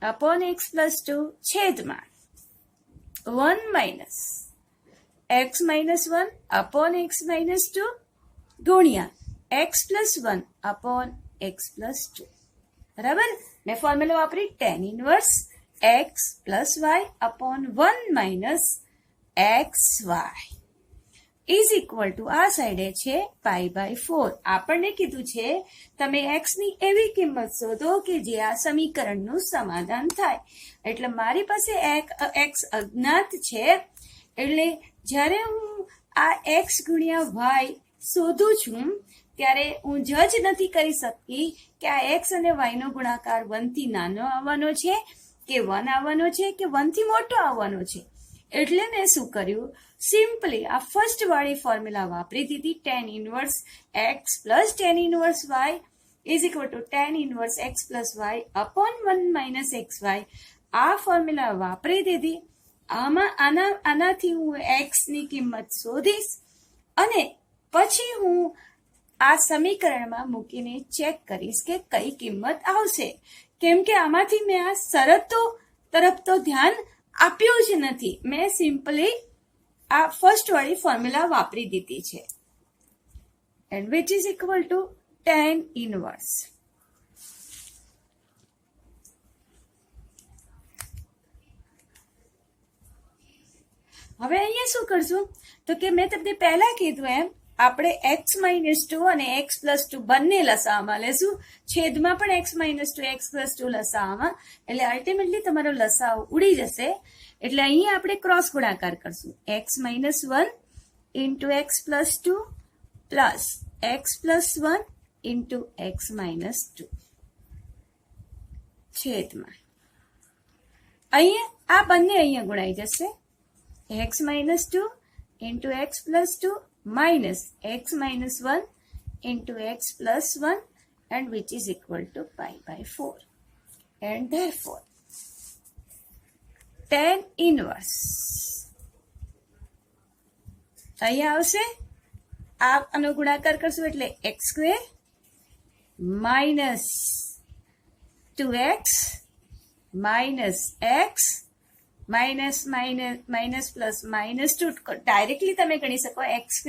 upon x + 2 છેદમાં 1 માઇનસ x - 1 upon x - 2 ગુણ્યા x + 1 upon x + 2. બરાબર, મેં ફોર્મ્યુલા વાપરી tan inverse x + y upon 1 minus xy is equal two આ સાઈડે છે π/4. આપણને કીધું છે તમે x ની એવી કિંમત શોધો કે જે આ સમીકરણનું સમાધાન થાય. એટલે મારી પાસે x અજ્ઞાત છે, એટલે જ્યારે હું આ x ગુણ્યા y શોધું છું ત્યારે હું જજ નથી કરી શકતી કે આ x અને y નો ગુણાકાર 1 થી નાનો આવવાનો છે કે 1 આવવાનો છે કે 1 થી મોટો આવવાનો છે. એટલે મેં શું કર્યું, સિમ્પલી આ ફર્સ્ટ વાળી ફોર્મ્યુલા વાપરી દીધી. tan inverse x plus tan inverse y is equal to tan inverse x plus y upon 1 minus xy. આ ફોર્મ્યુલા વાપરી દીધી. આનાથી હું x ની કિંમત શોધીશ અને પછી હું આ સમીકરણમાં મૂકીને ચેક કરીશ કે કઈ કિંમત આવશે. કેમ કે આમાંથી મેં આ શરતો તરફ તો ધ્યાન આપ્યું જ નથી, મેં સિમ્પલી આ ફર્સ્ટ વાળી ફોર્મ્યુલા વાપરી દીધી છે. And which is equal to tan inverse. હવે અહીંયા શું કરશું તો કે મેં તમને પહેલા કીધું એમ આપણે x - 2 અને x + 2 બંને લસાઅમાં લેશું, છેદમાં પણ x - 2 x + 2 લસાઅમાં, એટલે અલ્ટિમેટલી તમારો લસાઅ ઉડી જશે. એટલે અહીંયા આપણે ક્રોસ ગુણાકાર કરશું. x - 1 into x + 2 plus x + 1 into x - 2 છેદમાં અહીંયા આ બંને અહીંયા ગુણાઈ જશે. x - 2 into x + 2 minus x - 1 into x + 1 and which is equal to π/4. And therefore tan inverse અહીંયા આવશે, આનો ગુણાકાર કરશું એટલે x² minus 2x minus x minus plus -2 directly તમે ગણી શકો. x²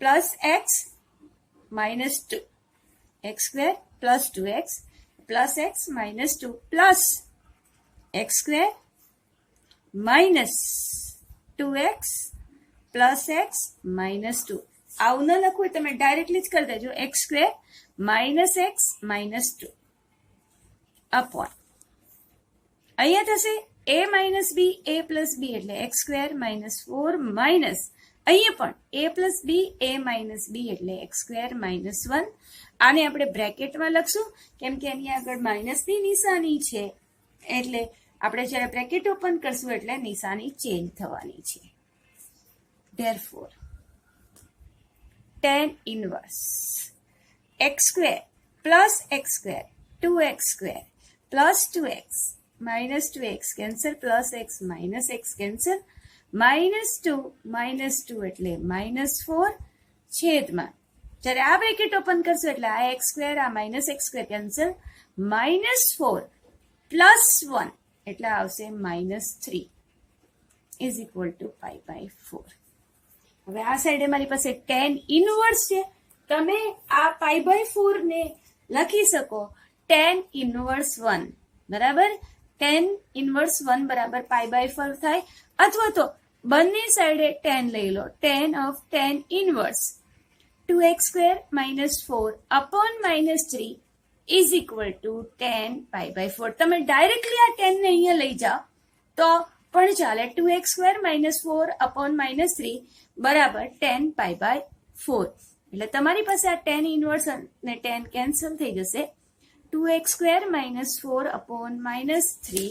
plus x -2 x² plus 2x plus x -2 plus x² -2x plus x -2. આવું ન લખવું તમે ડાયરેક્ટલી જ કરી દેજો. x² -x -2 અપોન અહીંયા થશે a - b a + b એટલે x² -4 માઇનસ અહીંયા પણ a + b a - b એટલે x² -1. આને આપણે બ્રેકેટમાં લખશું કેમ કે એની આગળ માઇનસની નિશાની છે, એટલે આપણે જ્યારે બ્રેકેટ ઓપન કરશું એટલે નિશાની ચેન્જ થવાની છે. Therefore tan inverse x² plus x² 2x² plus 2x minus 2x cancel plus x minus x cancel minus 2 એટલે minus 4 છેદમાં જ્યારે આ બ્રેકેટ ઓપન કરશો એટલે આ એક્સ સ્ક્વેર આ માઇનસ એક્સ સ્ક્વેર કેન્સલ, -4 + 1 એટલે આવશે -3 ઇઝ ઇક્વલ ટુ π/4. હવે આ સાઈડે મારી પાસે tan ઇનવર્સ છે. તમે આ π/4 ને લખી શકો tan ઇનવર્સ 1 બરાબર. tan ઇનવર્સ 1 બરાબર π/4 થાય, અથવા તો બંને સાઈડે tan લઈ લો. tan of tan inverse 2x² - 4 upon -3 is equal to tan π/4. તમે ડાયરેક્ટલી આ tan ને અહીંયા લઈ જાઓ તો પણ ચાલે. 2x² - 4 upon -3 બરાબર tan π/4. એટલે તમારી પાસે આ tan ઇનવર્સ અને tan કેન્સલ થઈ જશે. 2x² - 4 upon -3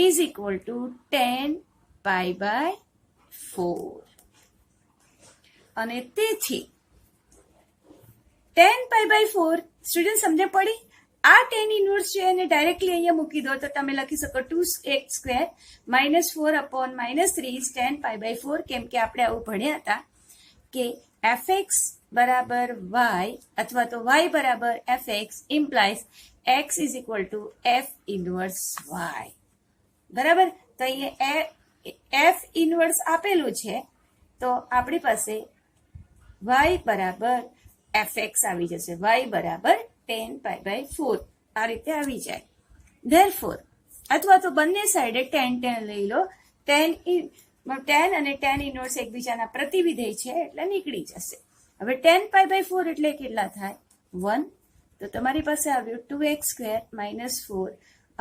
is equal to tan π/4. અને તેથી tan π/4 સ્ટુડન્ટ સમજે પડી. આ tan ઇનવર્સ છે એને ડાયરેક્ટલી અહીંયા મૂકી દો તો તમે લખી શકો 2x² - 4 upon -3 ઇઝ tan π/4. કેમ કે આપણે આવું ભણ્યા હતા કે fx બરાબર y અથવા તો y બરાબર fx implies x is equal two f inverse y. બરાબર. તો અહીંયા f ઇનવર્સ આપેલું છે તો આપણી પાસે y બરાબર fx આવી જશે. y બરાબર tan π/4 આ રીતે આવી જાય. ધેરફોર અથવા તો બંને સાઈડે tan લઈ લો. tan અને tan ઇનવર્સ એકબીજાના પ્રતિવિધેય છે એટલે નીકળી જશે. હવે tan π/4 એટલે કેટલા થાય? 1. તો તમારી પાસે આવ્યું 2x² - 4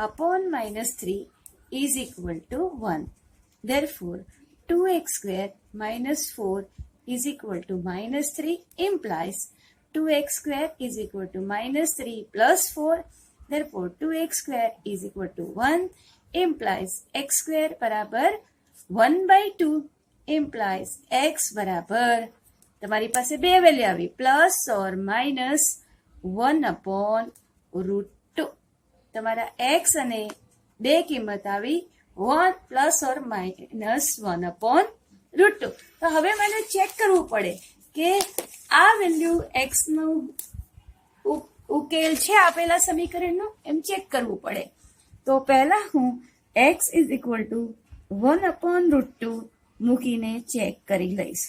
upon -3 is equal to 1. Therefore, 2x² - 4 is equal to -3 implies 2x² is equal to -3 plus 4. Therefore, 2x² is equal to 1 implies x² બરાબર 1/2 implies x બરાબર તમારી પાસે બે વેલ્યુ આવી પ્લસ ઓર માઇનસ 1/√2. તમારા x અને બે કિંમત આવી 1 પ્લસ ઓર માઇનસ 1/√2. તો હવે મને ચેક કરવું પડે કે આ વેલ્યુ x નું ઉકેલ છે આપેલા સમીકરણનો, એમ ચેક કરવું પડે. તો પહેલા હું x ઇઝ ઇક્વલ ટુ 1/√2 મૂકીને ચેક કરી લઈશ.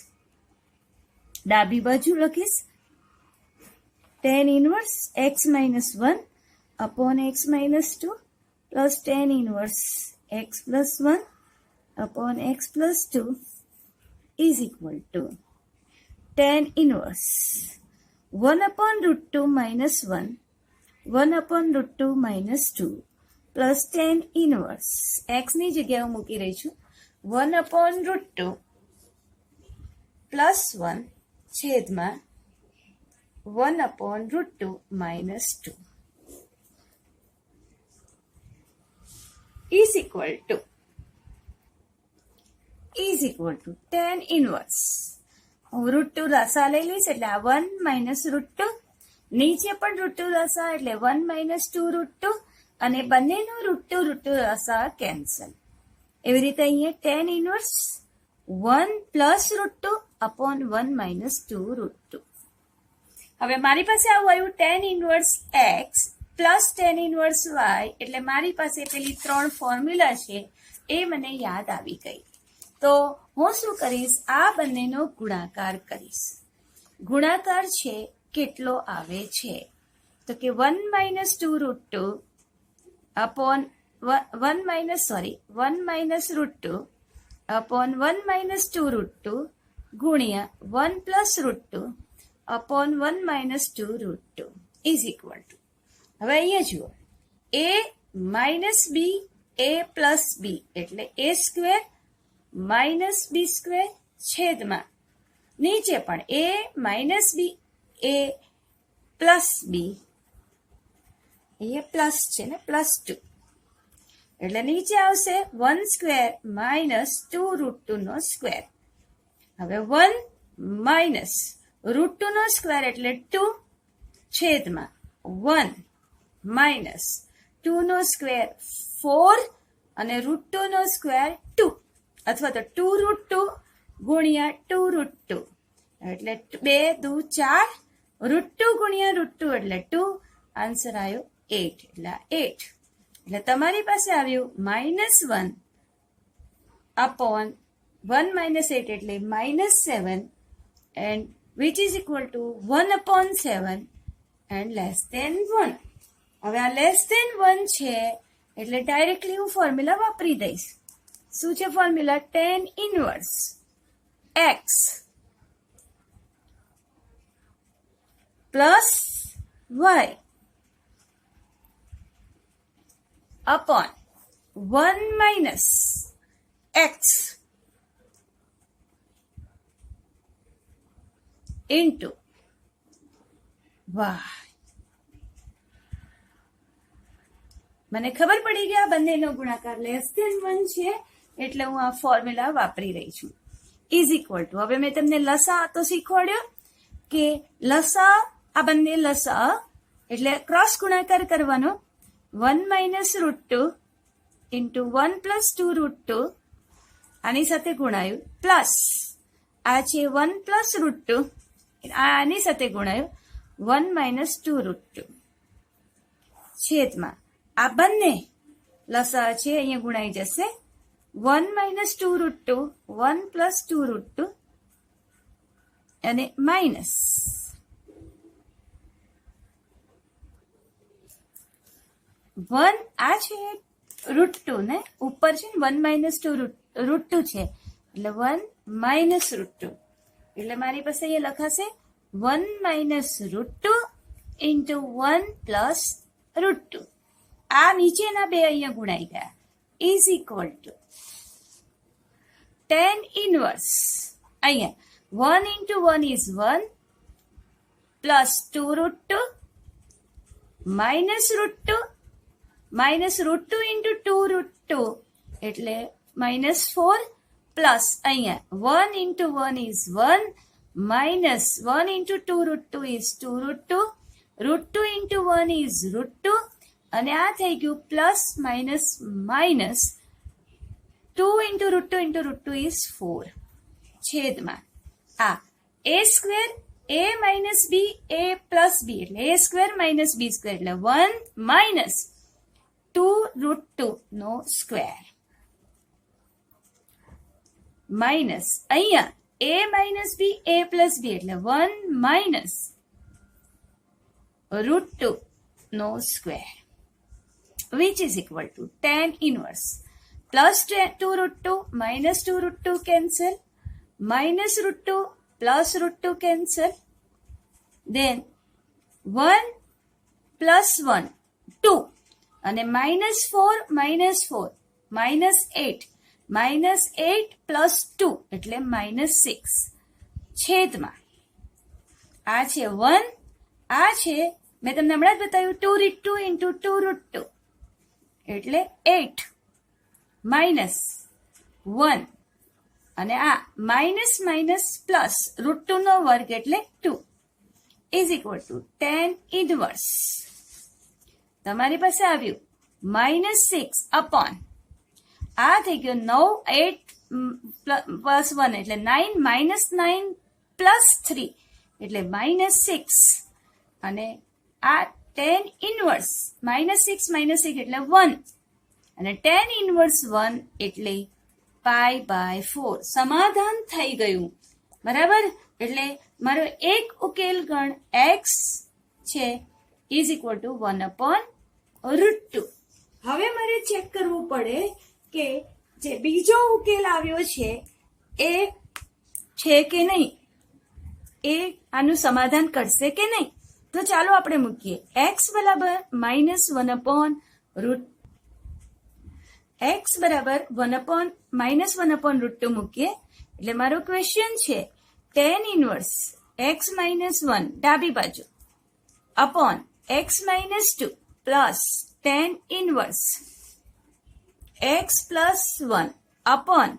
ડાબી બાજુ લખીશ tan inverse x - 1 upon x - 2 plus tan inverse x plus 1 upon x plus 2 is equal to tan inverse 1/√2 minus 1, 1/√2 minus 2 plus tan inverse x ની જગ્યાએ હું મૂકી રહી છું 1/√2 plus 1 છેદમાં 1/√2 minus 2 is equal to tan inverse. હું √2 લસા લઈ લઈશ એટલે આ 1 minus √2, નીચે પણ √2 લસા એટલે 1 minus 2√2 અને બંનેનો √2 લસા કેન્સલ. એવી રીતે અહીંયા tan inverse 1 plus √2 upon 1 minus 2√2. હવે મારી પાસે આવું આવ્યું tan inverse x plus tan inverse y એટલે મારી પાસે પેલી 3 ફોર્મ્યુલા છે એ મને યાદ આવી ગઈ. તો હું શું કરીશ, આ બંનેનો ગુણાકાર કરીશ. ગુણાકાર છે કેટલો આવે છે તો કે 1 minus 2√2 upon 1 minus √2 upon 1 minus 2√2 ગુણ્યા 1 plus √2 upon 1 minus 2√2 is equal to. હવે અહીંયા જુઓ a minus b a plus b એટલે a square minus b square છેદમાં નીચે પણ a minus b a plus b, એ પ્લસ છે ને +2 એટલે નીચે આવશે 1 સ્ક્વેર માઇનસ 2√2 નો સ્ક્વેર. હવે 1 માઇનસ √2 નો સ્ક્વેર એટલે 2 છેદમાં 1 માઇનસ 2 નો સ્ક્વેર 4 અને √2 નો સ્ક્વેર 2 અથવા તો 2√2 ગુણ્યા 2√2 એટલે 2 દુ 4, √2 ગુણ્યા √2 એટલે 2, આન્સર આવ્યો 8, એટલે 8. એટલે તમારી પાસે આવ્યું -1 upon 1 minus 8 એટલે -7, and which is equal to 1 upon 7 and less than 1. હવે આ લેસ ધેન 1 છે એટલે ડાયરેક્ટલી હું ફોર્મ્યુલા વાપરી દઈશ. શું છે formula? tan inverse x plus y upon 1 minus x into y. મને ખબર પડી કે આ બંનેનો ગુણાકાર લેસ ધેન 1 છે એટલે હું આ ફોર્મ્યુલા વાપરી રહી છું. ઇઝ ઇક્વલ ટુ, હવે મેં તમને લસા તો શીખવાડ્યો કે લસા, આ બંને લસા એટલે ક્રોસ ગુણાકાર કરવાનો. 1 minus √2 into 1 plus 2 √2 આની સાથે ગુણાયું, પ્લસ આ છે 1 plus √2 આની સાથે ગુણાયું 1 minus 2 √2 છેદમાં આ બંને લસા છે અહીંયા ગુણાઈ જશે. 1 minus 2 √2, 1 plus 2 √2 અને માઇનસ 1 આ છે √2 ને ઉપર છે ને 1 minus 2 √2 છે એટલે 1 minus √2 એટલે મારી પાસે અહીંયા લખાશે 1 minus √2 into 1 plus √2. આ નીચેના બે અહીંયા ગુણાઈ ગયા. Is equal to tan inverse અહીંયા 1 into 1 is 1 plus 2 √2 minus √2 minus √2 into 2 √2 એટલે -4 plus અહીંયા 1 into 1 is 1 minus 1 into 2 √2 is 2 √2, √2 into 1 is √2 અને આ થઈ ગયું plus minus minus 2 into √2 into √2 is 4 છેદમાં આ a square a minus b a plus b એટલે a square minus b square એટલે 1 minus 2 √2 નો સ્ક્વેર માઇનસ અહીંયા a minus b a plus b એટલે 1 minus √2 નો square which is equal to tan inverse plus 2 √2 minus 2 √2 cancel, minus √2 plus √2 cancel, then 1 plus 1 2 અને -4 -4 -8 plus 2 એટલે -6 છેદમાં આ છે 1 આ છે મેં તમને હમણાં જ બતાવ્યું 2 √2 into 2 √2 એટલે 8 minus 1 અને આ માઇનસ માઇનસ પ્લસ √2 નો વર્ગ એટલે 2 is equal to tan inverse તમારી પાસે આવ્યું -6 અપોન આ થઈ ગયો 9 8 પ્લસ 1 એટલે 9 -9 પ્લસ 3 એટલે -6 અને આ tan ઇનવર્સ -6 એટલે 1 અને tan ઇનવર્સ 1 એટલે π/4 સમાધાન થઈ ગયું બરાબર. એટલે મારો એક ઉકેલ ગણ x છે ઇઝ ઇક્વલ ટુ 1/√2. હવે મારે ચેક કરવું પડે કે જે બીજો ઉકેલ આવ્યો છે એ છે કે નહીં, એ આનું સમાધાન કરશે કે નહીં. તો ચાલો આપણે મૂકીએ x બરાબર -1/√2 x બરાબર -1/√2 મૂકીએ એટલે મારો ક્વેશ્ચન છે tan ઇનવર્સ x -1 ડાબી બાજુ upon x -2 plus tan inverse x +1 upon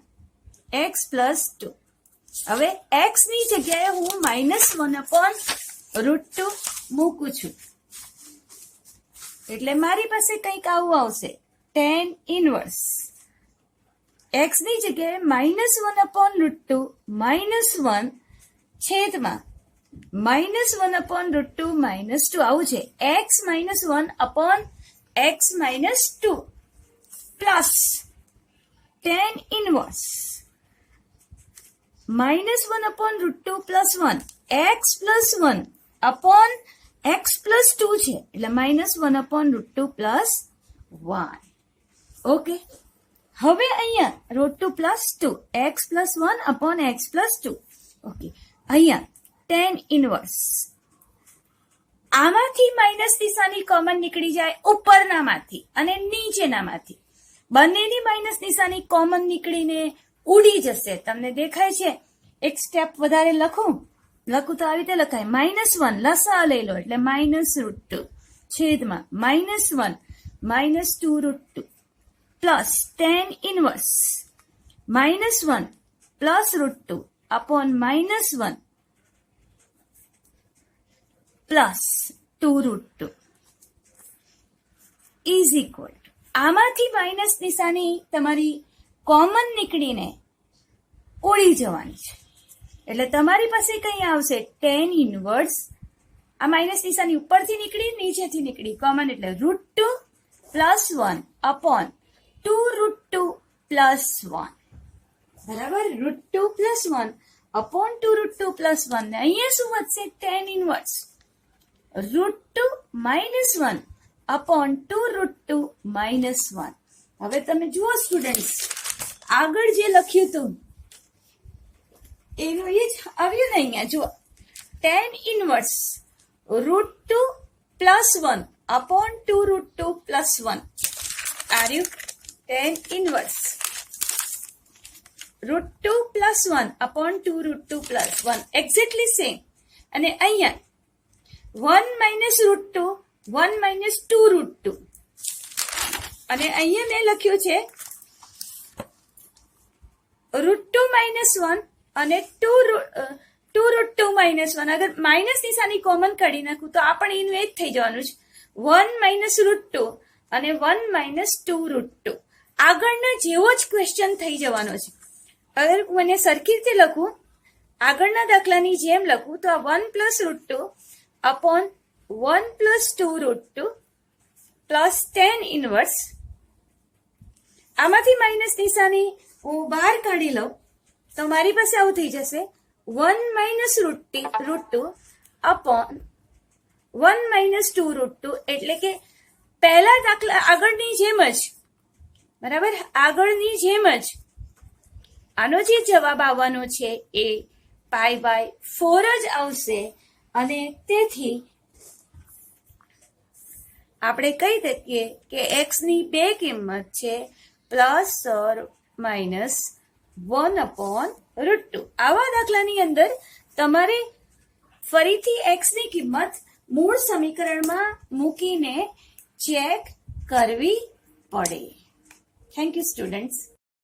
x +2. હવે x ની જગ્યાએ હું -1/√2 મૂકું છું એટલે મારી પાસે કંઈક આવું આવશે tan ઇનવર્સ x ની જગ્યાએ -1/√2 -1 છેદમાં -1/√2 -2 આવું છે. x -1/x -2 plus tan inverse -1/√2 plus 1 x plus 1 upon x plus 2 છે એટલે -1/√2 પ્લસ 1. ઓકે, હવે અહીંયા √2 plus 2 x plus 1 upon x plus 2. Okay, અહીંયા tan ઇનવર્સ આમાંથી માઇનસ નિશાની કોમન નીકળી જાય ઉપરનામાંથી અને નીચેનામાંથી. બંનેની માઇનસ નિશાની કોમન નીકળીને ઉડી જશે. તમને દેખાય છે? એક સ્ટેપ વધારે લખું તો આવી રીતે લખાય. -1 લસા લઈ લો એટલે -√2 છેદમાં -1 -2√2 plus tan inverse -1 plus √2 upon -1 plus 2√2 is equal two આમાંથી માઇનસ નિશાની તમારી કોમન નીકળીને ઉડી જવાની છે એટલે તમારી પાસે કઈ આવશે tan ઇનવર્સ. આ માઇનસ નિશાની ઉપરથી નીકળી નીચેથી નીકળી કોમન એટલે √2 પ્લસ 1 અપોન 2√2 પ્લસ 1. બરાબર, √2 પ્લસ 1 અપોન 2√2 પ્લસ 1 ને અહીંયા શું વધશે tan ઇનવર્સ √2 -1 અપોન 2√2 -1. હવે તમે જુઓ સ્ટુડન્ટ્સ, આગળ જે લખ્યું હતું એનું એ જ આવ્યું ને અહીંયા જુઓ. tan inverse √2 plus 1 upon 2√2 plus 1 આવ્યું. tan inverse √2 plus 1 upon 2√2 plus 1 exactly same. અને અહીંયા 1 -√2 1 -2√2 અને અહીંયા મેં લખ્યું છે √2 -1 અને 2√2 -1. અગર માઇનસ નિશાની કોમન કાઢી નાખું તો આપણે એનું એ જ થઈ જવાનું છે 1 -√2 અને 1 -2√2. આગળના જેવો જ ક્વેશ્ચન થઈ જવાનો છે. અગર મને સરખી રીતે લખું, આગળના દાખલાની જેમ લખું તો આ 1 +√2 અપોન 1 +2√2 પ્લસ tan ઇનવર્સ. આમાંથી માઇનસ નિશાની હું બહાર કાઢી લઉં તો મારી પાસે આવું થઈ જશે 1 -√2 અપોન 1 -2√2 એટલે કે પહેલા દાખલા આગળની જેમ જ, બરાબર, આગળની જેમ જ આનો જે જવાબ આવવાનો છે એ π/4 જ આવશે. અને તેથી આપણે કહી શકીએ કે x ની બે કિંમત છે ±1/√2. આવા દાખલાની અંદર તમારે ફરીથી x ની કિંમત મૂળ સમીકરણમાં મૂકીને ચેક કરવી પડે. Thank you students.